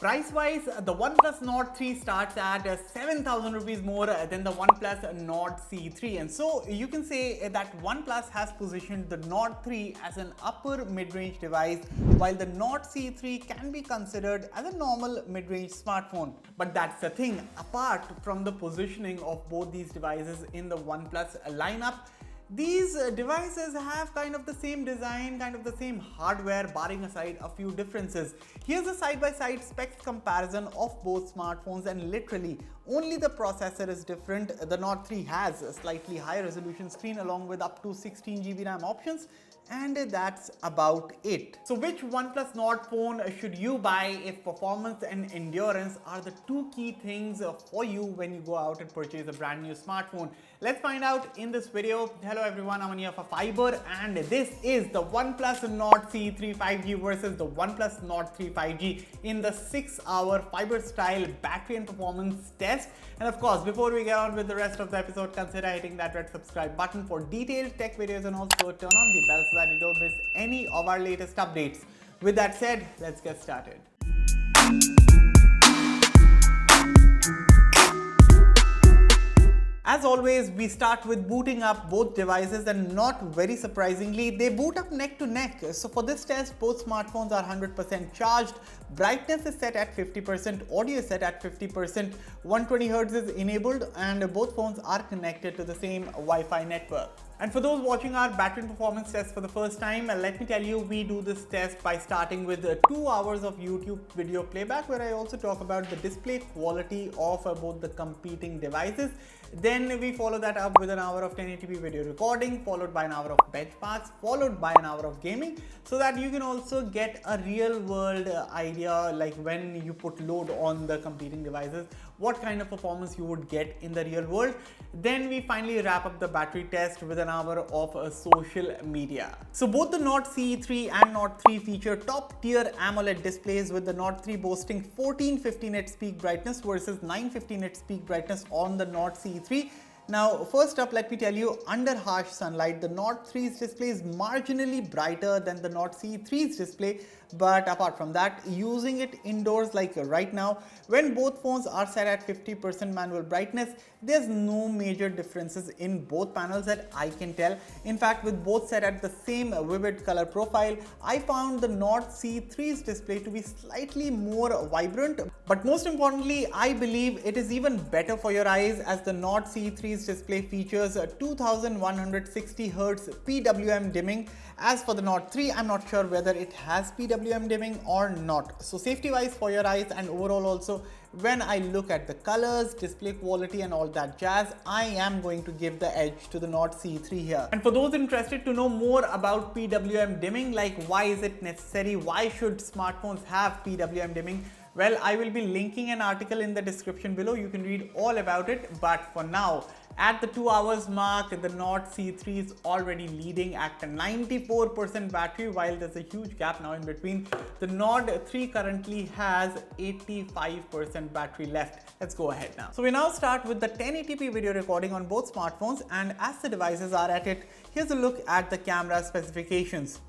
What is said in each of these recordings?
Price-wise, the OnePlus Nord 3 starts at 7,000 rupees more than the OnePlus Nord CE3, and so you can say that OnePlus has positioned the Nord 3 as an upper mid-range device, while the Nord CE3 can be considered as a normal mid-range smartphone. But that's the thing, apart from the positioning of both these devices in the OnePlus lineup, these devices have kind of the same design, kind of the same hardware, barring aside a few differences. Here's a side-by-side specs comparison of both smartphones, and literally only the processor is different. The Nord 3 has a slightly higher resolution screen along with up to 16 GB RAM options, and that's about it. So which OnePlus Nord phone should you buy if performance and endurance are the two key things for you when you go out and purchase a brand new smartphone? Let's find out in this video. Hello everyone, I'm Ania for Fiiber, and this is the OnePlus Nord CE3 5G versus the OnePlus Nord 3 5G in the 6-hour Fiiber style battery and performance test. And of course, before we get on with the rest of the episode, consider hitting that red subscribe button for detailed tech videos, and also turn on the bell so that you don't miss any of our latest updates. With that said, let's get started. As always, we start with booting up both devices, and not very surprisingly, they boot up neck to neck. So for this test, both smartphones are 100% charged, brightness is set at 50%, audio is set at 50%, 120 Hz is enabled, and both phones are connected to the same Wi-Fi network. And for those watching our battery and performance test for the first time, let me tell you, we do this test by starting with 2 hours of YouTube video playback, where I also talk about the display quality of both the competing devices. Then we follow that up with an hour of 1080p video recording, followed by an hour of benchmarks, followed by an hour of gaming, so that you can also get a real world idea, like when you put load on the competing devices, what kind of performance you would get in the real world. Then we finally wrap up the battery test with an hour of social media. So both the Nord CE3 and Nord 3 feature top tier Amoled displays, with the Nord 3 boasting 1450 nits peak brightness versus 950 nits peak brightness on the Nord CE3. Now, first up, let me tell you, under harsh sunlight, the Nord 3's display is marginally brighter than the Nord CE3's display. But apart from that, using it indoors like right now, when both phones are set at 50% manual brightness, there's no major differences in both panels that I can tell. In fact, with both set at the same vivid color profile, I found the Nord CE3's display to be slightly more vibrant. But most importantly, I believe it is even better for your eyes, as the Nord CE3's display features 2160 Hertz Pwm dimming. As for the Nord 3, I'm not sure whether it has Pwm dimming or not. So safety wise for your eyes, and overall also, when I look at the colors, display quality and all that jazz, I am going to give the edge to the Nord CE3 here. And for those interested to know more about Pwm dimming, like why is it necessary, why should smartphones have Pwm dimming, well, I will be linking an article in the description below. You can read all about it. But for now, at the 2 hours mark, the Nord CE3 is already leading at a 94% battery, while there's a huge gap now in between. The Nord 3 currently has 85% battery left. Let's go ahead now. So we now start with the 1080p video recording on both smartphones, and as the devices are at it, here's a look at the camera specifications.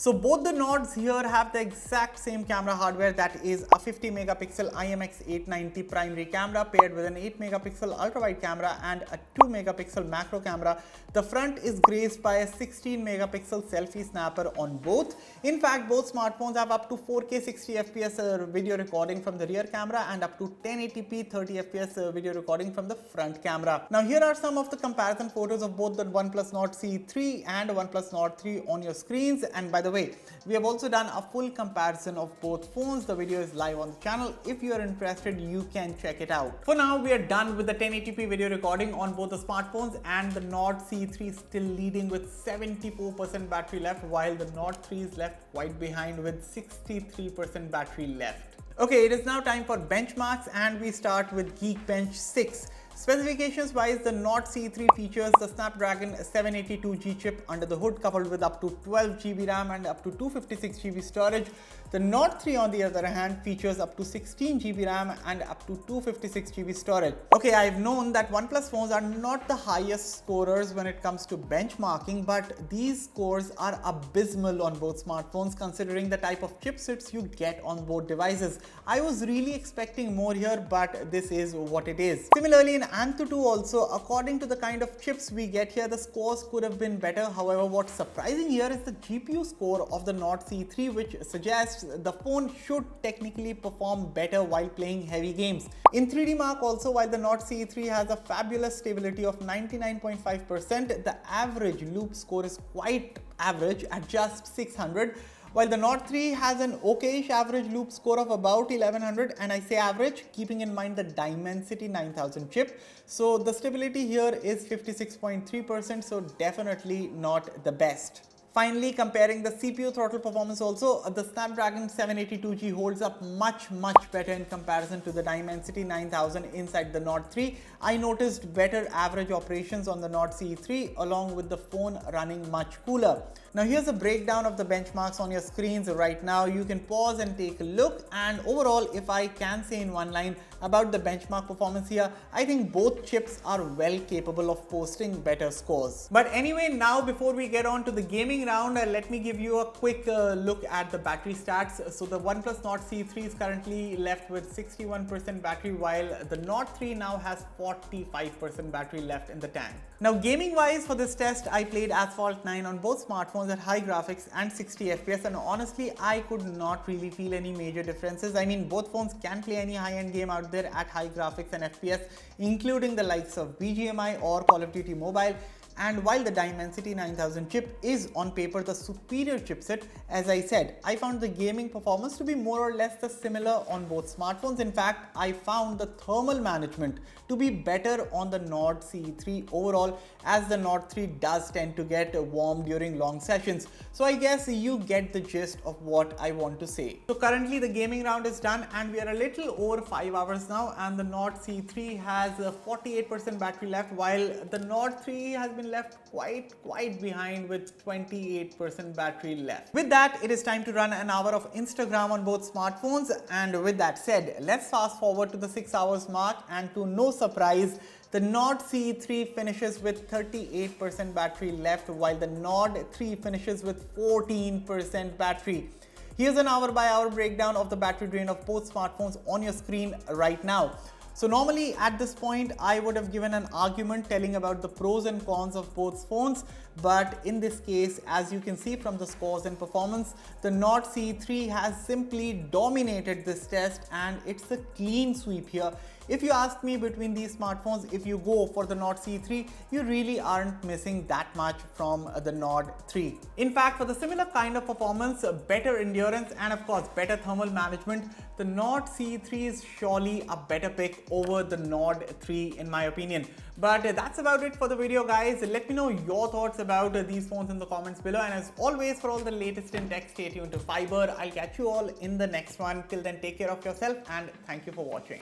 So both the Nords here have the exact same camera hardware, that is a 50 megapixel IMX890 primary camera paired with an 8 megapixel ultra wide camera and a 2 megapixel macro camera. The front is graced by a 16 megapixel selfie snapper on both. In fact, both smartphones have up to 4K 60 FPS video recording from the rear camera and up to 1080p 30 FPS video recording from the front camera. Now here are some of the comparison photos of both the OnePlus Nord CE3 and OnePlus Nord 3 on your screens. And by the way, we have also done a full comparison of both phones. The video is live on the channel. If you are interested, you can check it out. For now, we are done with the 1080p video recording on both the smartphones, and the Nord CE3 is still leading with 74% battery left, while the Nord 3 is left quite behind with 63% battery left. Okay, it is now time for benchmarks, and we start with Geekbench 6. Specifications wise, the Nord CE3 features the Snapdragon 782G chip under the hood, coupled with up to 12GB RAM and up to 256GB storage. The Nord 3 on the other hand features up to 16GB RAM and up to 256GB storage. Okay, I've known that OnePlus phones are not the highest scorers when it comes to benchmarking, but these scores are abysmal on both smartphones considering the type of chipsets you get on both devices. I was really expecting more here, but this is what it is. Similarly, in Antutu also, according to the kind of chips we get here, the scores could have been better. However, what's surprising here is the GPU score of the Nord CE3, which suggests the phone should technically perform better while playing heavy games. In 3D Mark also, while the Nord CE3 has a fabulous stability of 99.5%, the average loop score is quite average at just 600. While the Nord 3 has an okayish average loop score of about 1100, and I say average keeping in mind the Dimensity 9000 chip, so the stability here is 56.3%, so definitely not the best. Finally, comparing the CPU throttle performance also, the Snapdragon 782G holds up much better in comparison to the Dimensity 9000 inside the Nord 3. I noticed better average operations on the Nord CE3 along with the phone running much cooler. Now here's a breakdown of the benchmarks on your screens right now. You can pause and take a look, and overall, if I can say in one line about the benchmark performance here, I think both chips are well capable of posting better scores. But anyway, now before we get on to the gaming round, let me give you a quick look at the battery stats. So the OnePlus Nord CE3 is currently left with 61% battery, while the Nord 3 now has 45% battery left in the tank. Now gaming wise, for this test I played Asphalt 9 on both smartphones at high graphics and 60 FPS, and honestly I could not really feel any major differences. I mean, both phones can play any high-end game out there at high graphics and FPS, including the likes of BGMI or Call of Duty Mobile. And while the Dimensity 9000 chip is on paper the superior chipset, as I said, I found the gaming performance to be more or less the similar on both smartphones. In fact, I found the thermal management to be better on the Nord CE3 overall, as the Nord 3 does tend to get warm during long sessions. So I guess you get the gist of what I want to say. So currently the gaming round is done and we are a little over 5 hours now, and the Nord CE3 has 48% battery left, while the Nord 3 has been left quite behind with 28% battery left. With that, it is time to run an hour of Instagram on both smartphones, and with that said, let's fast forward to the 6 hours mark, and to no surprise, the Nord CE3 finishes with 38% battery left, while the Nord 3 finishes with 14% battery. Here's an hour by hour breakdown of the battery drain of both smartphones on your screen right now. So normally at this point, I would have given an argument telling about the pros and cons of both phones. But in this case, as you can see from the scores and performance, the Nord CE3 has simply dominated this test, and it's a clean sweep here. If you ask me, between these smartphones, if you go for the Nord CE3, you really aren't missing that much from the Nord 3. In fact, for the similar kind of performance, better endurance, and of course better thermal management, the Nord CE3 is surely a better pick over the Nord 3 in my opinion. But that's about it for the video, guys. Let me know your thoughts about these phones in the comments below, and as always, for all the latest in tech, stay tuned to Fiiber. I'll catch you all in the next one. Till then, take care of yourself and thank you for watching.